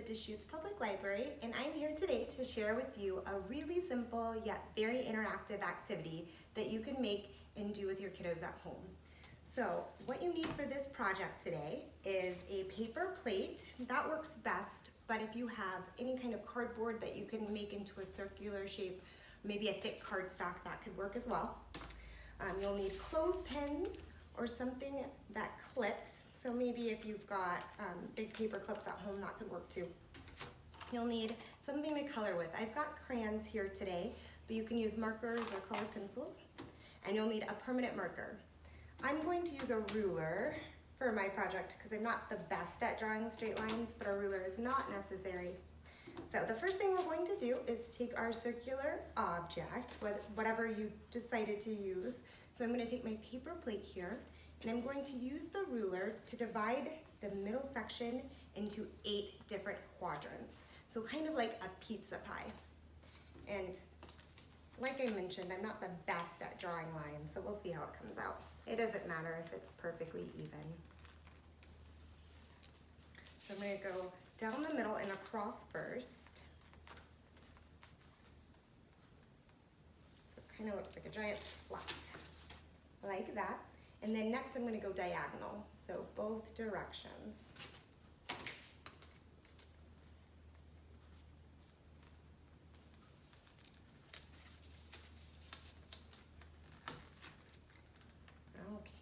Deschutes Public Library, and I'm here today to share with you a really simple yet very interactive activity that you can make and do with your kiddos at home. So what you need for this project today is a paper plate. That works best, but if you have any kind of cardboard that you can make into a circular shape, maybe a thick cardstock, that could work as well. You'll need clothespins or something that clips. So maybe if you've got big paper clips at home, that could work too. You'll need something to color with. I've got crayons here today, but you can use markers or color pencils. And you'll need a permanent marker. I'm going to use a ruler for my project because I'm not the best at drawing straight lines, but a ruler is not necessary. So the first thing we're going to do is take our circular object, whatever you decided to use. So I'm going to take my paper plate here, and I'm going to use the ruler to divide the middle section into 8 different quadrants. So kind of like a pizza pie. And like I mentioned, I'm not the best at drawing lines, so we'll see how it comes out. It doesn't matter if it's perfectly even. So I'm going to go down the middle and across first. So it kind of looks like a giant plus, like that. And then next I'm going to go diagonal, so both directions.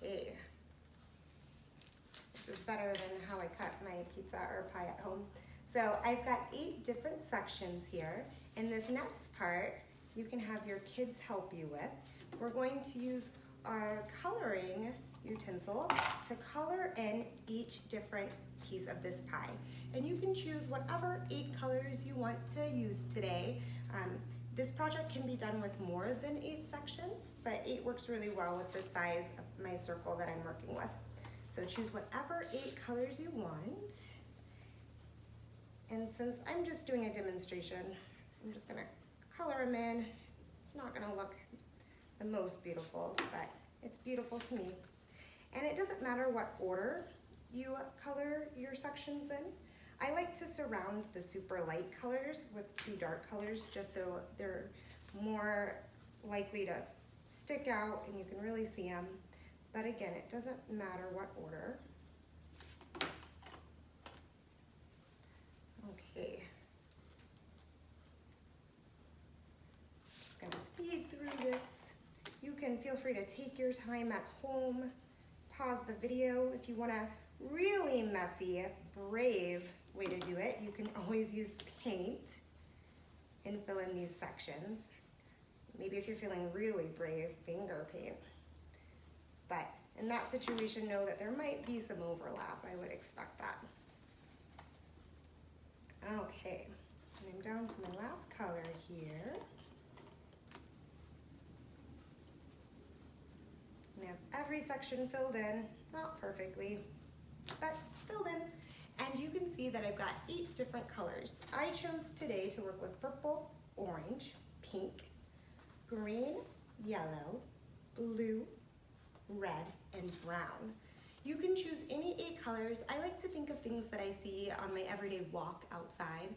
Okay. This is better than how I cut my pizza or pie at home. So I've got 8 different sections here. In this next part, you can have your kids help you with. We're going to use our coloring utensil to color in each different piece of this pie. And you can choose whatever 8 colors you want to use today. This project can be done with more than 8 sections, but 8 works really well with the size of my circle that I'm working with. So choose whatever 8 colors you want. And since I'm just doing a demonstration, I'm just gonna color them in. It's not gonna look the most beautiful, but it's beautiful to me. And it doesn't matter what order you color your sections in. I like to surround the super light colors with 2 dark colors just so they're more likely to stick out and you can really see them. But again, it doesn't matter what order. Okay. Just gonna speed through this. You can feel free to take your time at home, pause the video. If you want a really messy, brave way to do it, you can always use paint and fill in these sections. Maybe if you're feeling really brave, finger paint. But in that situation, know that there might be some overlap. I would expect that. Okay, and I'm down to my last color here. And I have every section filled in, not perfectly, but filled in. And you can see that I've got 8 different colors. I chose today to work with purple, orange, pink, green, yellow, blue, red, and brown. You can choose any 8 colors. I like to think of things that I see on my everyday walk outside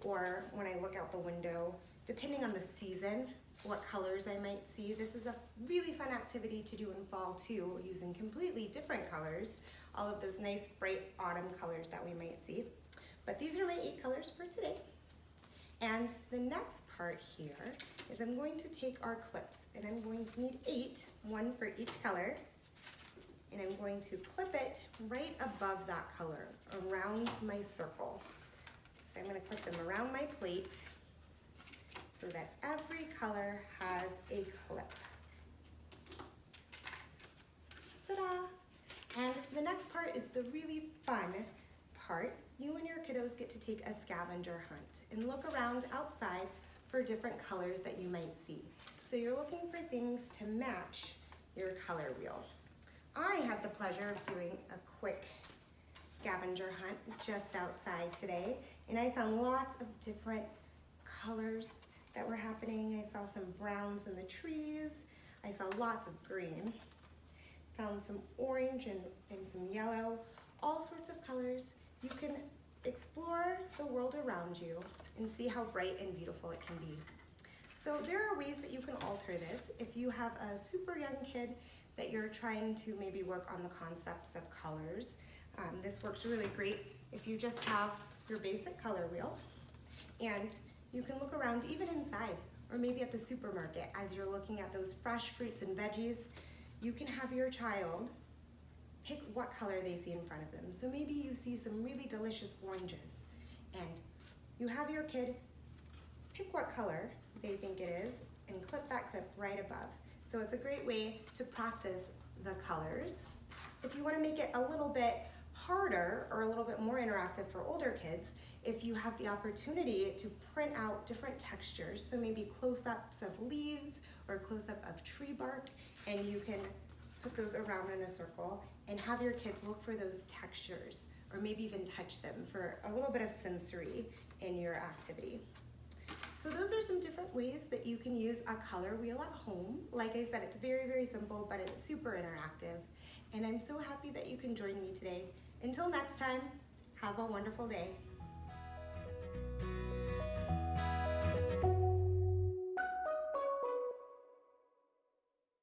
or when I look out the window, depending on the season, what colors I might see. This is a really fun activity to do in fall too, using completely different colors, all of those nice bright autumn colors that we might see. But these are my 8 colors for today. And the next part here is I'm going to take our clips and I'm going to need 8, 1 for each color. And I'm going to clip it right above that color, around my circle. So I'm going to clip them around my plate so that every color has a clip. Ta-da! And the next part is the really fun part. You and your kiddos get to take a scavenger hunt and look around outside for different colors that you might see. So you're looking for things to match your color wheel. I had the pleasure of doing a quick scavenger hunt just outside today, and I found lots of different colors that were happening. I saw some browns in the trees. I saw lots of green. Found some orange and some yellow, all sorts of colors. You can explore the world around you and see how bright and beautiful it can be. So there are ways that you can alter this. If you have a super young kid that you're trying to maybe work on the concepts of colors, this works really great if you just have your basic color wheel, and you can look around even inside or maybe at the supermarket as you're looking at those fresh fruits and veggies. You can have your child pick what color they see in front of them. So maybe you see some really delicious oranges, and you have your kid pick what color they think it is and clip that clip right above. So it's a great way to practice the colors. If you want to make it a little bit harder or a little bit more interactive for older kids, if you have the opportunity to print out different textures, so maybe close-ups of leaves or close-up of tree bark, and you can put those around in a circle and have your kids look for those textures or maybe even touch them for a little bit of sensory in your activity. So those are some different ways that you can use a color wheel at home. Like I said, it's very, very simple, but it's super interactive. And I'm so happy that you can join me today. Until next time, have a wonderful day.